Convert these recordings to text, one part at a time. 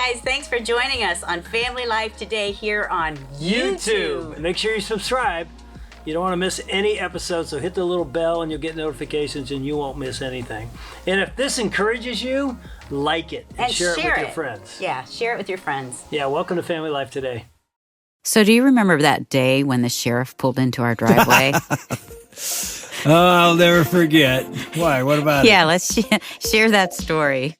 guys, thanks for joining us on Family Life today here on YouTube. Make sure you subscribe. You don't want to miss any episodes, so hit the little bell and you'll get notifications and you won't miss anything. And if this encourages you, like it and share it with your friends. Yeah, share it with your friends. Yeah, welcome to Family Life today. So do you remember that day when the sheriff pulled into our driveway? Oh, I'll never forget. Why? What about it? Yeah, let's share that story.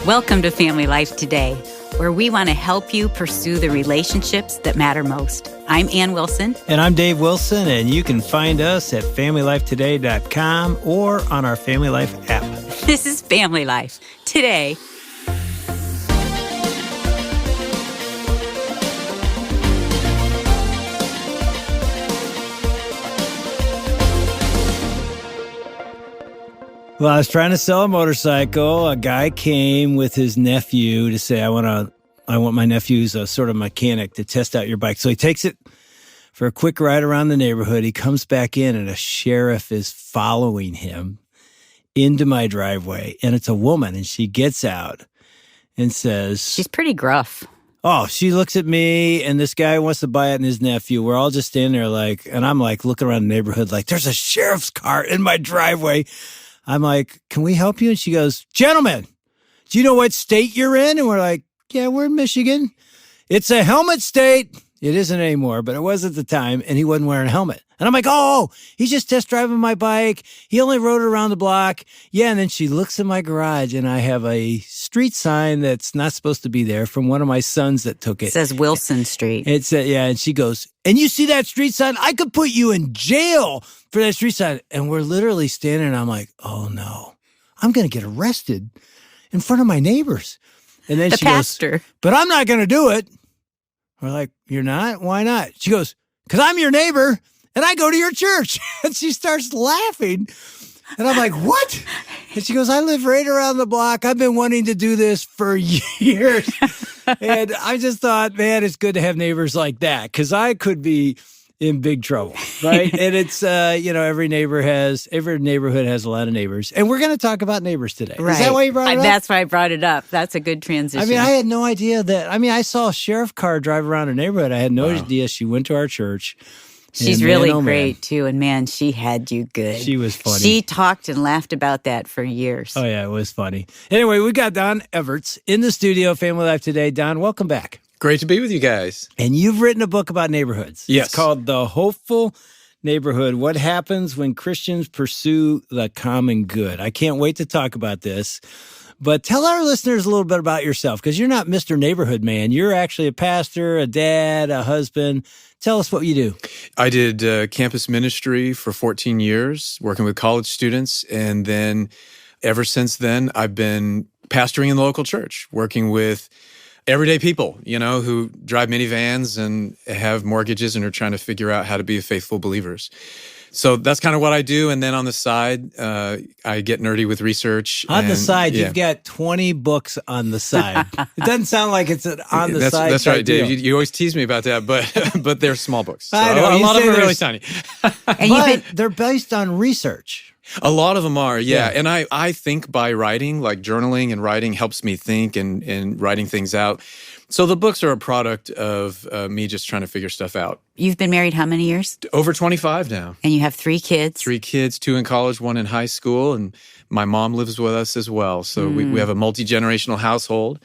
Welcome to Family Life Today, where we want to help you pursue the relationships that matter most. I'm Ann Wilson. And I'm Dave Wilson, and you can find us at FamilyLifeToday.com or on our Family Life app. This is Family Life Today. Well, I was trying to sell a motorcycle. A guy came with his nephew to say, I want my nephew's a sort of mechanic to test out your bike. So he takes it for a quick ride around the neighborhood. He comes back in and a sheriff is following him into my driveway. And it's a woman, and she gets out and says... She's pretty gruff. Oh, she looks at me, and this guy wants to buy it and his nephew. We're all just standing there and I'm looking around the neighborhood there's a sheriff's car in my driveway. I'm like, can we help you? And she goes, gentlemen, do you know what state you're in? And we're like, yeah, we're in Michigan. It's a helmet state. It isn't anymore, but it was at the time. And he wasn't wearing a helmet. And I'm like, oh, he's just test driving my bike. He only rode it around the block. Yeah. And then she looks in my garage and I have a street sign that's not supposed to be there from one of my sons that took it. It says Wilson Street. It said, yeah. And she goes, and you see that street sign? I could put you in jail for that street sign. And we're literally standing and I'm like, oh no, I'm going to get arrested in front of my neighbors. And then the she pastor goes, but I'm not going to do it. We're like, you're not? Why not? She goes, because I'm your neighbor and I go to your church. And she starts laughing. And I'm like, what? And she goes, I live right around the block. I've been wanting to do this for years. And I just thought, man, it's good to have neighbors like that because I could be in big trouble, right? And it's, every neighborhood has a lot of neighbors. And we're going to talk about neighbors today. Right. Is that why you brought it up? That's why I brought it up. That's a good transition. I mean, I had no idea that. I mean, I saw a sheriff car drive around a neighborhood. I had no idea she went to our church. She's really great, too. And, man, she had you good. She was funny. She talked and laughed about that for years. Oh, yeah, it was funny. Anyway, we got Don Everts in the studio, Family Life Today. Don, welcome back. Great to be with you guys. And you've written a book about neighborhoods. Yes. It's called The Hopeful Neighborhood, What Happens When Christians Pursue the Common Good. I can't wait to talk about this. But tell our listeners a little bit about yourself, because you're not Mr. Neighborhood Man. You're actually a pastor, a dad, a husband. Tell us what you do. I did campus ministry for 14 years, working with college students. And then ever since then, I've been pastoring in the local church, working with everyday people, who drive minivans and have mortgages and are trying to figure out how to be faithful believers. So that's kind of what I do. And then on the side, I get nerdy with research. On the side, you've got 20 books on the side. It doesn't sound like it's an on the side. That's right, Dave. You always tease me about that, but they're small books. So I know. a lot of them are really tiny. But they're based on research. A lot of them are, yeah. And I think by writing, like journaling and writing helps me think and writing things out. So the books are a product of me just trying to figure stuff out. You've been married how many years? Over 25 now. And you have 3 kids? 3 kids, 2 in college, 1 in high school, and my mom lives with us as well. So we have a multi-generational household.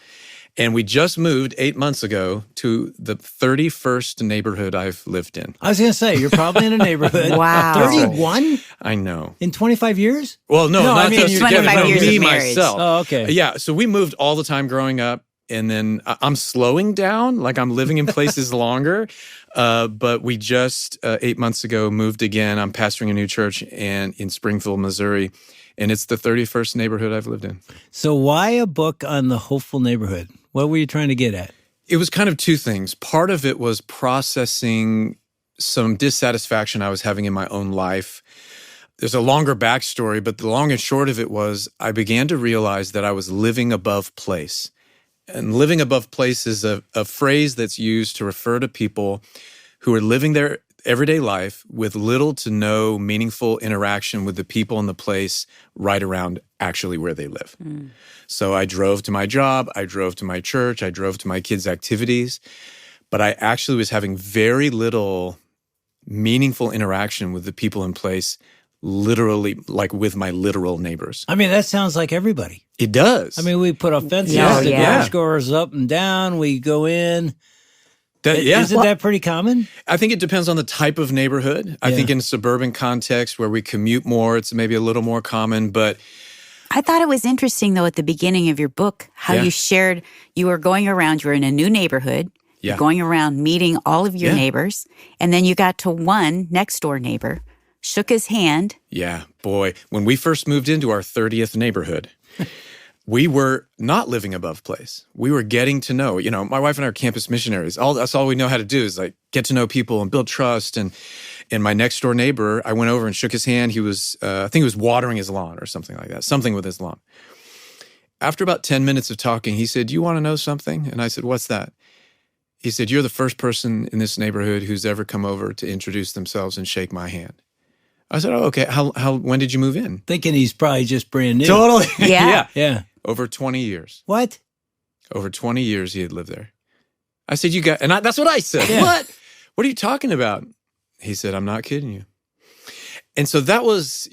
And we just moved 8 months ago to the 31st neighborhood I've lived in. I was going to say, you're probably in a neighborhood. Wow. 31? I know. In 25 years? Well, no, not I mean, just 25 years me, of marriage. myself. Oh, okay. Yeah, so we moved all the time growing up. And then I'm slowing down, like I'm living in places longer. But we just 8 months ago moved again. I'm pastoring a new church in Springfield, Missouri. And it's the 31st neighborhood I've lived in. So why a book on the hopeful neighborhood? What were you trying to get at? It was kind of 2 things. Part of it was processing some dissatisfaction I was having in my own life. There's a longer backstory, but the long and short of it was I began to realize that I was living above place. And living above place is a phrase that's used to refer to people who are living everyday life with little to no meaningful interaction with the people in the place right around actually where they live. So I drove to my job, I drove to my church, I drove to my kids' activities, but I actually was having very little meaningful interaction with the people in place, literally, like with my literal neighbors. I mean, that sounds like everybody. It does. I mean, we put up fences, Yeah. the Yeah. garage doors up and down, we go in. Yeah. Isn't that pretty common? I think it depends on the type of neighborhood. I think in suburban context where we commute more, it's maybe a little more common, but I thought it was interesting, though, at the beginning of your book, how you shared you were going around, you were in a new neighborhood, you're going around meeting all of your neighbors, and then you got to one next door neighbor, shook his hand. yeah, boy, when we first moved into our 30th neighborhood, we were not living above place. We were getting to know, my wife and I are campus missionaries. That's all we know how to do is like get to know people and build trust. And my next door neighbor, I went over and shook his hand. He was, I think he was watering his lawn or something like that, something with his lawn. After about 10 minutes of talking, he said, "Do you want to know something?" And I said, "What's that?" He said, "You're the first person in this neighborhood who's ever come over to introduce themselves and shake my hand." I said, "Oh, okay. When did you move in?" Thinking he's probably just brand new. Totally. Yeah. Yeah. Over 20 years. What? Over 20 years he had lived there. I said, that's what I said. Yeah. What are you talking about? He said, "I'm not kidding you." And so that was,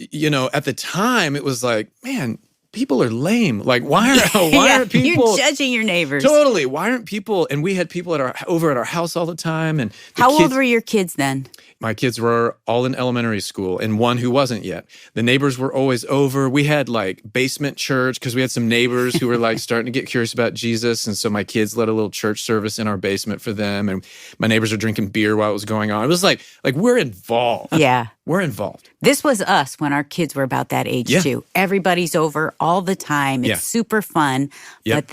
at the time it was like, man, people are lame. Like, why aren't people You're judging your neighbors. Totally. Why aren't people? And we had people over at our house all the time. And How old were your kids then? My kids were all in elementary school and one who wasn't yet. The neighbors were always over. We had like basement church because we had some neighbors who were like starting to get curious about Jesus. And so my kids led a little church service in our basement for them. And my neighbors were drinking beer while it was going on. It was like we're involved. Yeah. We're involved. This was us when our kids were about that age too. Everybody's over all the time. It's super fun. Yep.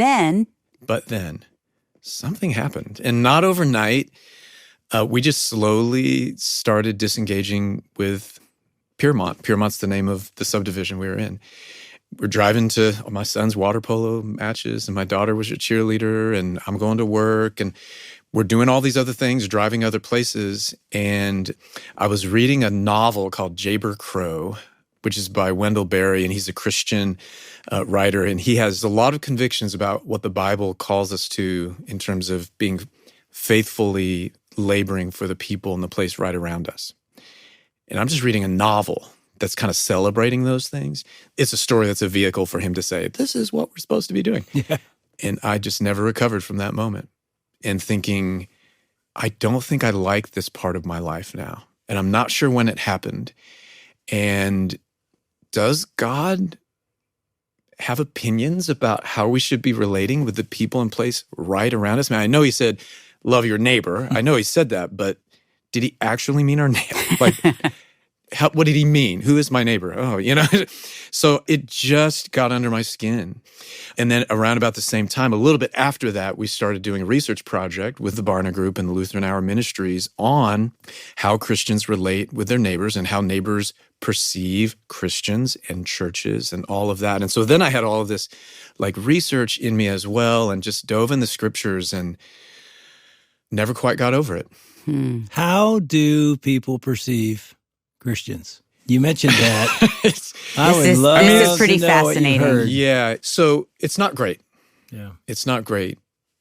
But then something happened. And not overnight. We just slowly started disengaging with Piermont. Piermont's the name of the subdivision we were in. We're driving to my son's water polo matches, and my daughter was a cheerleader, and I'm going to work, and we're doing all these other things, driving other places. And I was reading a novel called Jayber Crow, which is by Wendell Berry, and he's a Christian writer, and he has a lot of convictions about what the Bible calls us to in terms of being faithfully laboring for the people in the place right around us. And I'm just reading a novel that's kind of celebrating those things. It's a story that's a vehicle for him to say, this is what we're supposed to be doing. Yeah. And I just never recovered from that moment and thinking, I don't think I like this part of my life now. And I'm not sure when it happened. And does God have opinions about how we should be relating with the people in place right around us? I mean, I know he said, love your neighbor. I know he said that, but did he actually mean our neighbor? Like, what did he mean? Who is my neighbor? Oh, So it just got under my skin. And then around about the same time, a little bit after that, we started doing a research project with the Barna Group and the Lutheran Hour Ministries on how Christians relate with their neighbors and how neighbors perceive Christians and churches and all of that. And so then I had all of this like research in me as well and just dove in the scriptures and never quite got over it. How do people perceive Christians? You mentioned that. This is pretty fascinating. Yeah. So it's not great. Yeah. It's not great,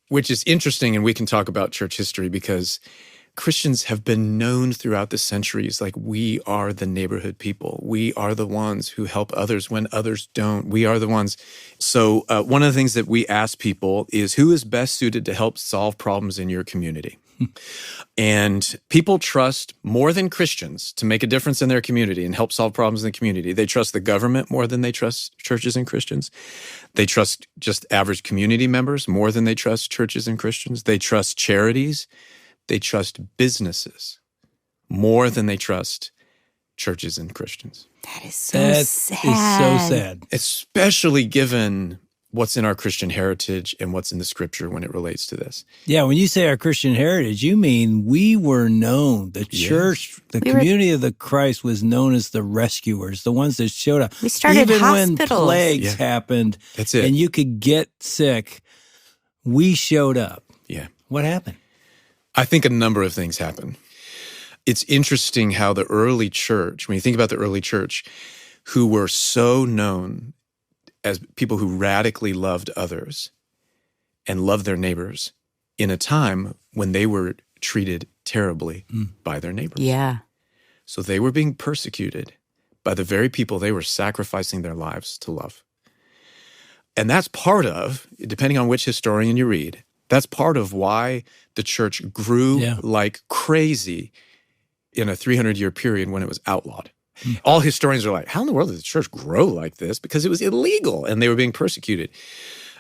which is interesting. And we can talk about church history because Christians have been known throughout the centuries like we are the neighborhood people. We are the ones who help others when others don't. We are the ones. So one of the things that we ask people is who is best suited to help solve problems in your community? And people trust more than Christians to make a difference in their community and help solve problems in the community. They trust the government more than they trust churches and Christians. They trust just average community members more than they trust churches and Christians. They trust charities. They trust businesses more than they trust churches and Christians. That is so sad. So sad. Especially given what's in our Christian heritage and what's in the scripture when it relates to this. Yeah, when you say our Christian heritage, you mean we were known. The church, the community of the Christ was known as the rescuers, the ones that showed up. We started even hospitals. When plagues happened That's it. and you could get sick, we showed up. Yeah. What happened? I think a number of things happen. it's interesting how the early church, when you think about the early church, who were so known as people who radically loved others and loved their neighbors in a time when they were treated terribly by their neighbors. Yeah. So they were being persecuted by the very people they were sacrificing their lives to love. And that's part of, depending on which historian you read, that's part of why the church grew like crazy in a 300-year period when it was outlawed. All historians are like, how in the world did the church grow like this? Because it was illegal and they were being persecuted.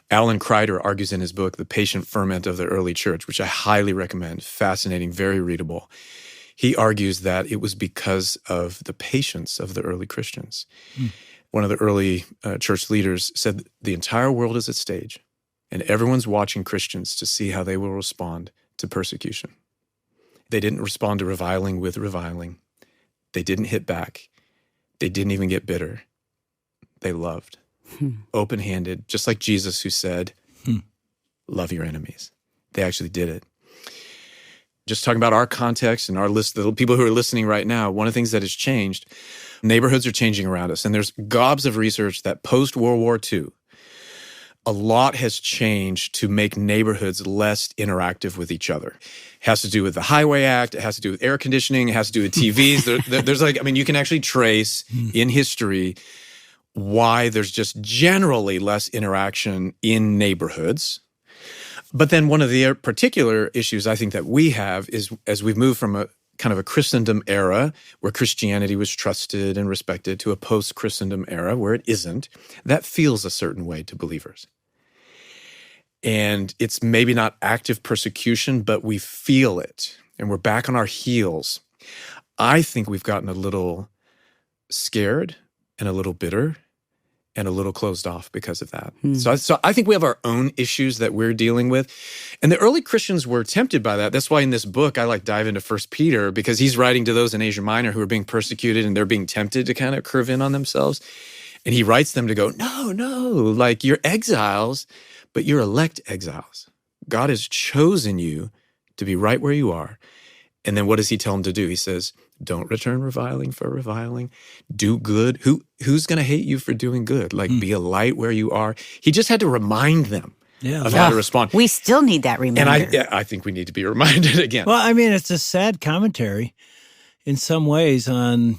Alan Kreider argues in his book, The Patient Ferment of the Early Church, which I highly recommend, fascinating, very readable. He argues that it was because of the patience of the early Christians. One of the early church leaders said the entire world is at stage and everyone's watching Christians to see how they will respond to persecution. They didn't respond to reviling with reviling. They didn't hit back. They didn't even get bitter. They loved. Open-handed, just like Jesus who said, love your enemies. They actually did it. Just talking about our context and our list, the people who are listening right now, one of the things that has changed, neighborhoods are changing around us. And there's gobs of research that post-World War II, a lot has changed to make neighborhoods less interactive with each other. It has to do with the Highway Act. It has to do with air conditioning. It has to do with TVs. There's like, I mean, you can actually trace in history why there's just generally less interaction in neighborhoods. But then one of the particular issues I think that we have is as we've moved from a kind of a Christendom era where Christianity was trusted and respected to a post-Christendom era where it isn't, that feels a certain way to believers. And it's maybe not active persecution, but we feel it, and we're back on our heels. I think we've gotten a little scared and a little bitter and a little closed off because of that. So I think we have our own issues that we're dealing with. And the early Christians were tempted by that. That's why in this book, I dive into 1 Peter, because he's writing to those in Asia Minor who are being persecuted and they're being tempted to kind of curve in on themselves. And he writes them to go, no, you're exiles, but you're elect exiles. God has chosen you to be right where you are. And then what does he tell them to do? He says, don't return reviling for reviling. Do good. Who's going to hate you for doing good? Be a light where you are. He just had to remind them of how to respond. We still need that reminder. And I think we need to be reminded again. Well, I mean, it's a sad commentary in some ways on,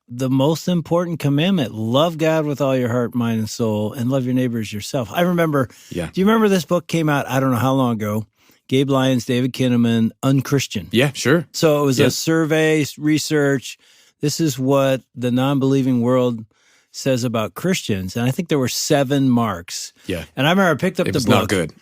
the most important commandment, love God with all your heart, mind, and soul, and love your neighbor as yourself. I remember, do you remember this book came out, I don't know how long ago, Gabe Lyons, David Kinnaman, Unchristian. Yeah, sure. So it was a survey, research. This is what the non-believing world says about Christians. And I think there were 7 marks. Yeah. And I remember I picked up the book. It was not good.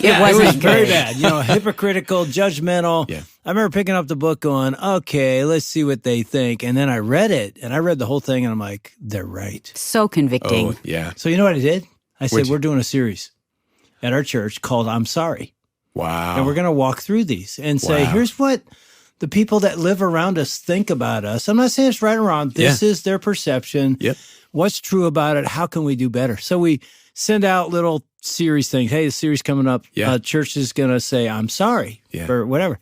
It was very bad. Hypocritical, judgmental. Yeah. I remember picking up the book going, okay, let's see what they think. And then I read it, and I read the whole thing, and I'm like, they're right. So convicting. Oh, yeah. So you know what I did? I said, we're doing a series at our church called I'm Sorry. Wow. And we're going to walk through these and say, here's what the people that live around us think about us. I'm not saying it's right or wrong. This is their perception. Yep. What's true about it? How can we do better? So we send out little series things. Hey, the series coming up. Church is going to say, I'm sorry or whatever.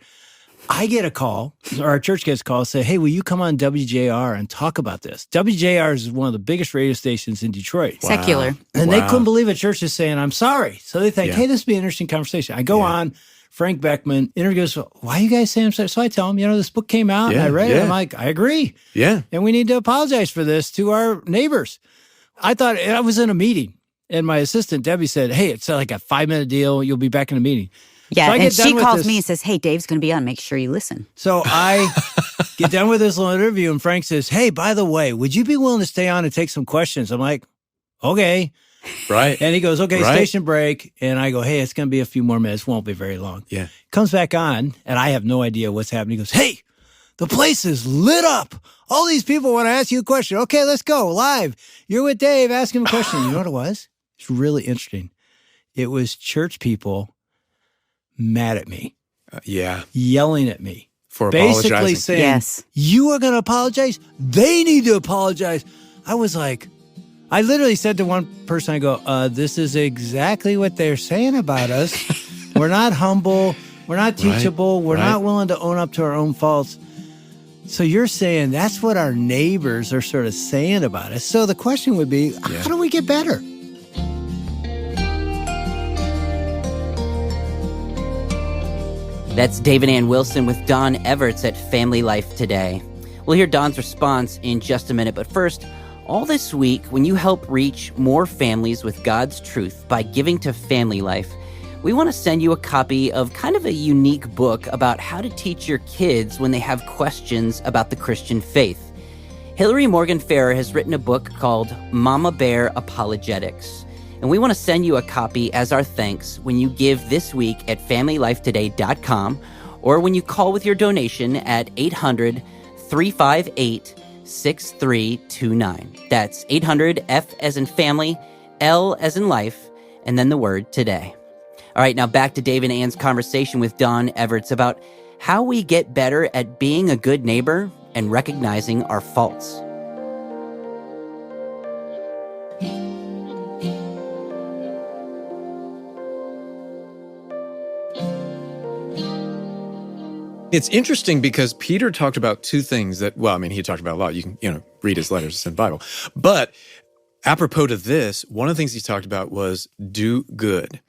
I get a call, or our church gets a call, say, hey, will you come on WJR and talk about this? WJR is one of the biggest radio stations in Detroit. Wow. Secular. And they couldn't believe a church is saying, I'm sorry. So they think, hey, this would be an interesting conversation. I go on, Frank Beckman, interviews, why are you guys saying I'm sorry? So I tell him, this book came out and I read it. I'm like, I agree. Yeah. And we need to apologize for this to our neighbors. I thought, I was in a meeting, and my assistant, Debbie, said, hey, it's like a 5-minute deal. You'll be back in a meeting. Yeah, so and she calls me and says, hey, Dave's going to be on. Make sure you listen. So I get done with this little interview, and Frank says, hey, by the way, would you be willing to stay on and take some questions? I'm like, okay. Right. And he goes, okay, station break. And I go, hey, it's going to be a few more minutes. Won't be very long. Yeah. Comes back on, and I have no idea what's happening. He goes, hey, the place is lit up. All these people want to ask you a question. Okay, let's go live. You're with Dave. Ask him a question. You know what it was? It's really interesting. It was church people mad at me. Yelling at me. For basically apologizing. Saying, you are going to apologize? They need to apologize. I was like, I literally said to one person, I go, this is exactly what they're saying about us. We're not humble. We're not teachable. We're not willing to own up to our own faults. So you're saying that's what our neighbors are sort of saying about us. So the question would be, how do we get better? That's David Ann Wilson with Don Everts at Family Life Today. We'll hear Don's response in just a minute, but first, all this week, when you help reach more families with God's truth by giving to Family Life, we want to send you a copy of kind of a unique book about how to teach your kids when they have questions about the Christian faith. Hillary Morgan Farrer has written a book called Mama Bear Apologetics. And we want to send you a copy as our thanks when you give this week at FamilyLifeToday.com or when you call with your donation at 800-358-6329. That's 800 F as in family, L as in life, and then the word today. All right, now back to Dave and Ann's conversation with Don Everts about how we get better at being a good neighbor and recognizing our faults. It's interesting because Peter talked about two things that, he talked about a lot. You can, read his letters, it's in the Bible. But apropos to this, one of the things he talked about was do good.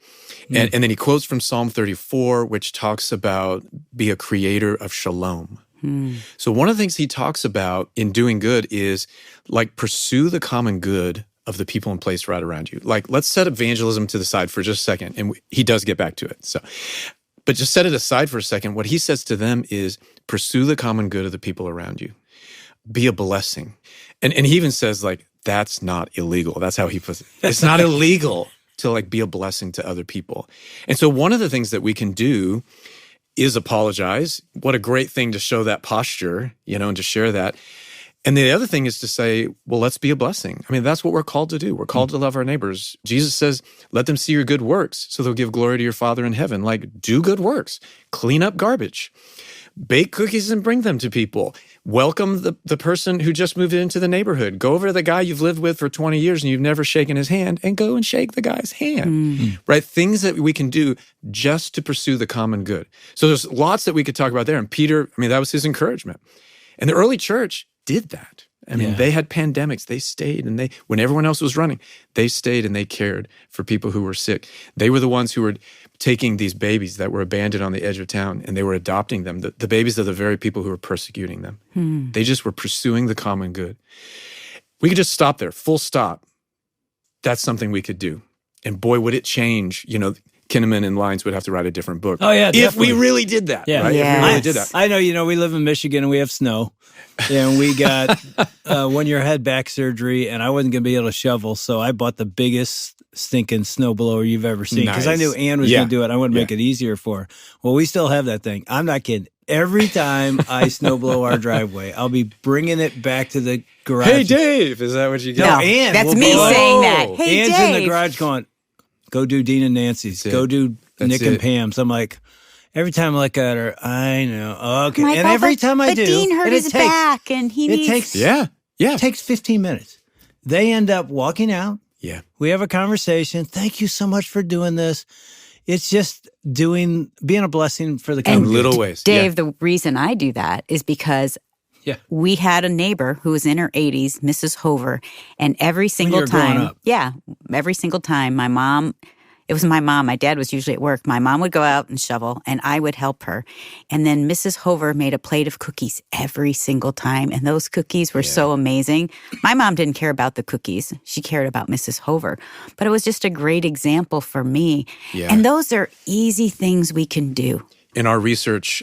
And then he quotes from Psalm 34, which talks about be a creator of shalom. So one of the things he talks about in doing good is like pursue the common good of the people and place right around you. Like let's set evangelism to the side for just a second. And he does get back to it. But just set it aside for a second. What he says to them is pursue the common good of the people around you. Be a blessing. And he even says that's not illegal. That's how he puts it. It's not illegal to be a blessing to other people. And so one of the things that we can do is apologize. What a great thing to show that posture, and to share that. And the other thing is to say, well, let's be a blessing. That's what we're called to do. We're called to love our neighbors. Jesus says, let them see your good works so they'll give glory to your Father in heaven. Do good works. Clean up garbage. Bake cookies and bring them to people. Welcome the person who just moved into the neighborhood. Go over to the guy you've lived with for 20 years and you've never shaken his hand and go and shake the guy's hand, right? Things that we can do just to pursue the common good. So there's lots that we could talk about there. And Peter, that was his encouragement. And the early church did that. They had pandemics. They stayed and when everyone else was running, they stayed and they cared for people who were sick. They were the ones who were taking these babies that were abandoned on the edge of town and they were adopting them, the babies of the very people who were persecuting them. They just were pursuing the common good. We could just stop there, full stop. That's something we could do. And boy, would it change, Kinnaman and Lyons would have to write a different book. Oh, yeah, definitely. If we really did that, yeah. right? Yes. If we really did that. I know, we live in Michigan and we have snow. And we got 1 year I had back surgery and I wasn't going to be able to shovel. So I bought the biggest stinking snowblower you've ever seen because I knew Ann was going to do it. I wanted to make it easier for her. Well, we still have that thing. I'm not kidding. Every time I snowblow our driveway, I'll be bringing it back to the garage. Hey, Dave, is that what you get? No, Ann. that's me saying that. Hey, Ann's Dave. in the garage going, go do Dean and Nancy's. That's Go it. do That's Nick it. and Pam's. I'm like, every time I look at her, I know. Okay. Michael, and every time I but do, Dean hurt and his back and he it needs... takes Yeah. It takes 15 minutes. They end up walking out. Yeah. We have a conversation. Thank you so much for doing this. It's just being a blessing for the In community. little ways. Dave, the reason I do that is because we had a neighbor who was in her 80s, Mrs. Hover, and every single you were growing time, up. every single time it was my mom. My dad was usually at work. My mom would go out and shovel, and I would help her. And then Mrs. Hover made a plate of cookies every single time, and those cookies were so amazing. My mom didn't care about the cookies. She cared about Mrs. Hover. But it was just a great example for me. Yeah. And those are easy things we can do. In our research,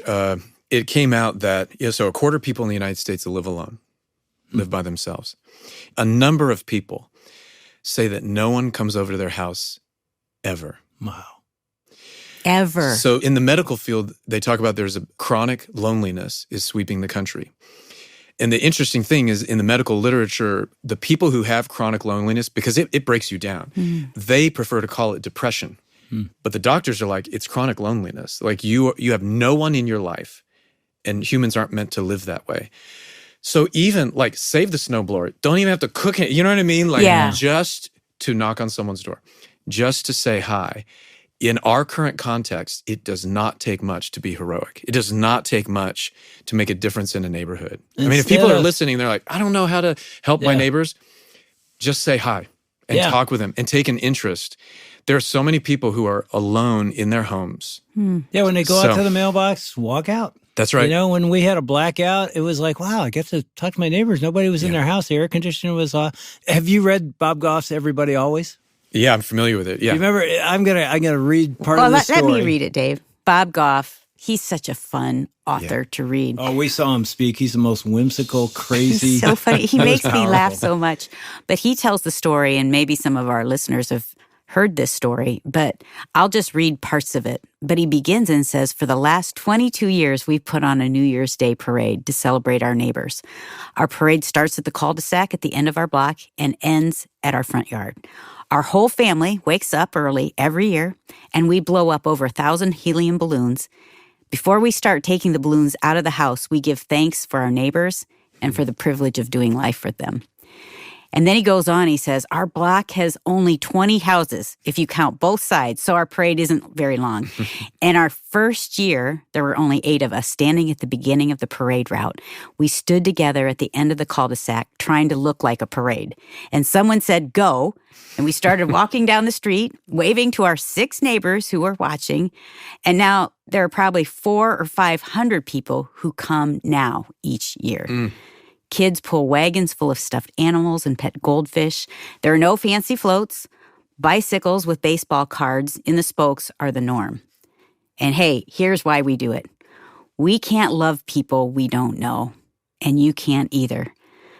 it came out that, so a quarter of people in the United States live alone, live by themselves. A number of people say that no one comes over to their house ever. Wow. Ever. So in the medical field, they talk about there's a chronic loneliness is sweeping the country. And the interesting thing is in the medical literature, the people who have chronic loneliness, because it breaks you down, they prefer to call it depression. But the doctors are like, it's chronic loneliness. Like you have no one in your life, and humans aren't meant to live that way. So even save the snowblower. Don't even have to cook it. You know what I mean? Just to knock on someone's door, just to say hi. in our current context, it does not take much to be heroic. It does not take much to make a difference in a neighborhood. I mean, if people are listening, they're like, I don't know how to help my neighbors. Just say hi and talk with them and take an interest. There are so many people who are alone in their homes. Yeah, when they go out to the mailbox, walk out. That's right. You know, when we had a blackout, it was like, wow, I get to talk to my neighbors. Nobody was in their house. The air conditioner was off. Have you read Bob Goff's Everybody Always? Yeah, I'm familiar with it. Yeah. You remember, I'm gonna read part of the story. Let me read it, Dave. Bob Goff, he's such a fun author to read. Oh, we saw him speak. He's the most whimsical, crazy. He's so funny. He makes me laugh so much. But he tells the story, and maybe some of our listeners have heard this story, but I'll just read parts of it. But he begins and says, for the last 22 years, we've put on a New Year's Day parade to celebrate our neighbors. Our parade starts at the cul-de-sac at the end of our block and ends at our front yard. Our whole family wakes up early every year, and we blow up over 1,000 helium balloons. Before we start taking the balloons out of the house, we give thanks for our neighbors and for the privilege of doing life for them. And then he goes on, he says, our block has only 20 houses, if you count both sides, so our parade isn't very long. And our first year, there were only 8 of us standing at the beginning of the parade route. We stood together at the end of the cul-de-sac, trying to look like a parade. And someone said, go, and we started walking down the street, waving to our 6 neighbors who were watching. And now there are probably 400 or 500 people who come now each year. Kids pull wagons full of stuffed animals and pet goldfish. There are no fancy floats. Bicycles with baseball cards in the spokes are the norm. And hey, here's why we do it. We can't love people we don't know, and you can't either.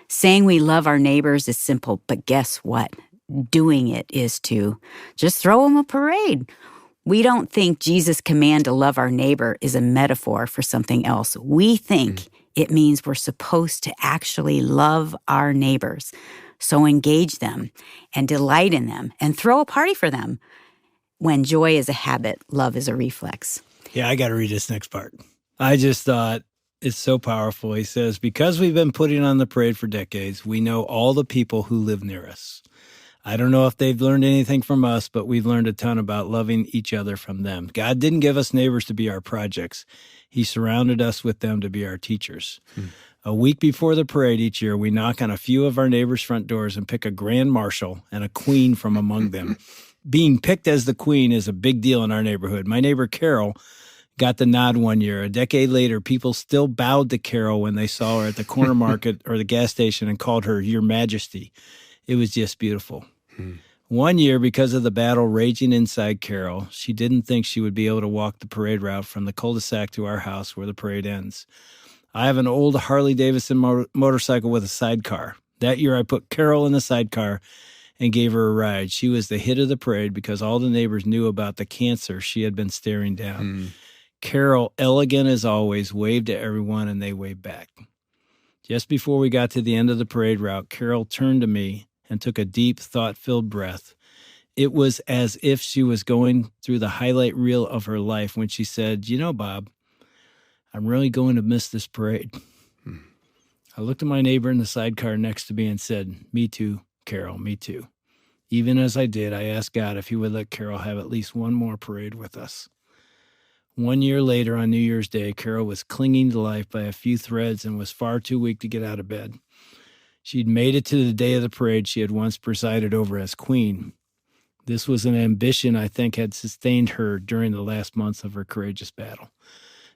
Saying we love our neighbors is simple, but guess what? Doing it is too. Just throw them a parade. We don't think Jesus' command to love our neighbor is a metaphor for something else. We think it means we're supposed to actually love our neighbors. So engage them and delight in them and throw a party for them. When joy is a habit, love is a reflex. Yeah, I got to read this next part. I just thought it's so powerful. He says, because we've been putting on the parade for decades, we know all the people who live near us. I don't know if they've learned anything from us, but we've learned a ton about loving each other from them. God didn't give us neighbors to be our projects. He surrounded us with them to be our teachers. A week before the parade each year, we knock on a few of our neighbors' front doors and pick a grand marshal and a queen from among them. Being picked as the queen is a big deal in our neighborhood. My neighbor Carol got the nod one year. A decade later, people still bowed to Carol when they saw her at the corner market or the gas station and called her Your Majesty. It was just beautiful. One year, because of the battle raging inside Carol, she didn't think she would be able to walk the parade route from the cul-de-sac to our house where the parade ends. I have an old Harley-Davidson motorcycle with a sidecar. That year, I put Carol in the sidecar and gave her a ride. She was the hit of the parade because all the neighbors knew about the cancer she had been staring down. Carol, elegant as always, waved to everyone, and they waved back. Just before we got to the end of the parade route, Carol turned to me and took a deep, thought-filled breath. It was as if she was going through the highlight reel of her life when she said, you know, Bob, I'm really going to miss this parade. I looked at my neighbor in the sidecar next to me and said, me too, Carol, me too. Even as I did, I asked God if he would let Carol have at least one more parade with us. 1 year later, on New Year's Day, Carol was clinging to life by a few threads and was far too weak to get out of bed. She'd made it to the day of the parade she had once presided over as queen. This was an ambition I think had sustained her during the last months of her courageous battle.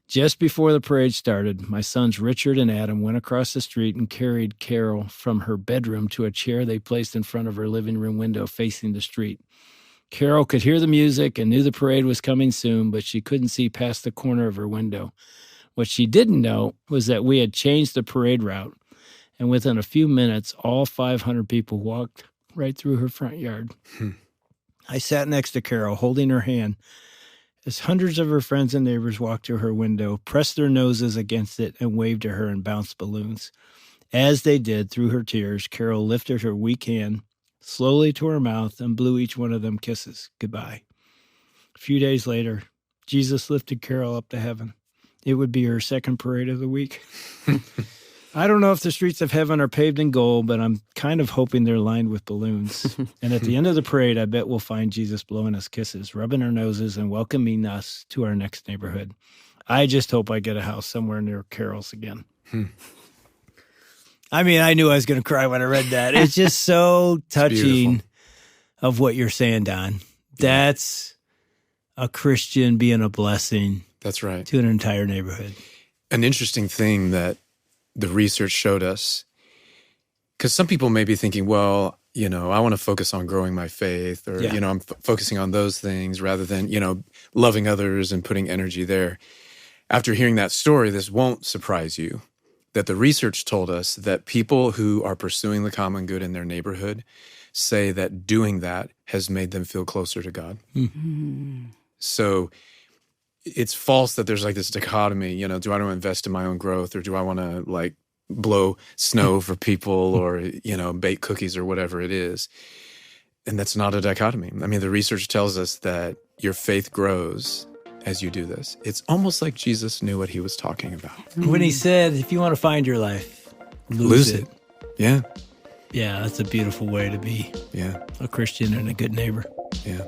Just before the parade started, my sons Richard and Adam went across the street and carried Carol from her bedroom to a chair they placed in front of her living room window facing the street. Carol could hear the music and knew the parade was coming soon, but she couldn't see past the corner of her window. What she didn't know was that we had changed the parade route, and within a few minutes, all 500 people walked right through her front yard. I sat next to Carol, holding her hand, as hundreds of her friends and neighbors walked to her window, pressed their noses against it, and waved to her and bounced balloons. As they did, through her tears, Carol lifted her weak hand slowly to her mouth and blew each one of them kisses goodbye. A few days later, Jesus lifted Carol up to heaven. It would be her second parade of the week. I don't know if the streets of heaven are paved in gold, but I'm kind of hoping they're lined with balloons. And at the end of the parade, I bet we'll find Jesus blowing us kisses, rubbing our noses, and welcoming us to our next neighborhood. I just hope I get a house somewhere near Carol's again. I mean, I knew I was going to cry when I read that. It's just so touching of what you're saying, Don. That's a Christian being a blessing. That's right. To an entire neighborhood. An interesting thing that the research showed us, because some people may be thinking, well, I want to focus on growing my faith, or, I'm focusing on those things rather than, loving others and putting energy there. After hearing that story, this won't surprise you that the research told us that people who are pursuing the common good in their neighborhood say that doing that has made them feel closer to God. Mm-hmm. So it's false that there's like this dichotomy, do I want to invest in my own growth, or do I want to blow snow for people, or, bake cookies or whatever it is. And that's not a dichotomy. I mean, the research tells us that your faith grows as you do this. It's almost like Jesus knew what he was talking about. When he said, if you want to find your life, lose it. Yeah. Yeah, that's a beautiful way to be a Christian and a good neighbor. Yeah.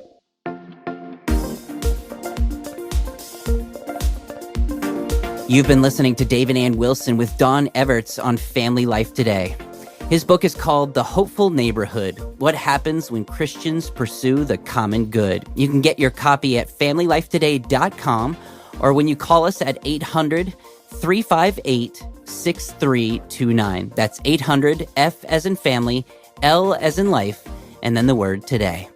You've been listening to Dave and Ann Wilson with Don Everts on Family Life Today. His book is called The Hopeful Neighborhood: What Happens When Christians Pursue the Common Good. You can get your copy at FamilyLifeToday.com, or when you call us at 800-358-6329. That's 800, F as in family, L as in life, and then the word today.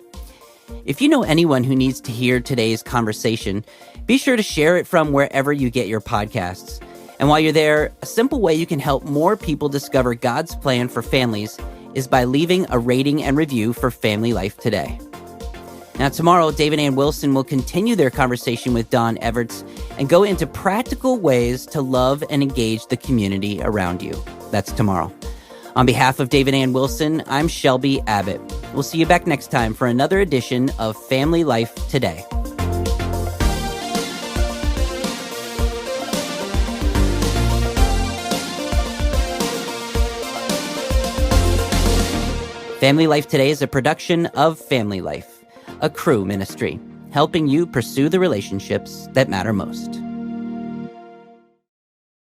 If you know anyone who needs to hear today's conversation, be sure to share it from wherever you get your podcasts. And while you're there, a simple way you can help more people discover God's plan for families is by leaving a rating and review for Family Life Today. Now, tomorrow, Dave and Ann Wilson will continue their conversation with Don Everts and go into practical ways to love and engage the community around you. That's tomorrow. On behalf of Dave and Ann Wilson, I'm Shelby Abbott. We'll see you back next time for another edition of Family Life Today. Family Life Today is a production of Family Life, a Cru ministry, helping you pursue the relationships that matter most.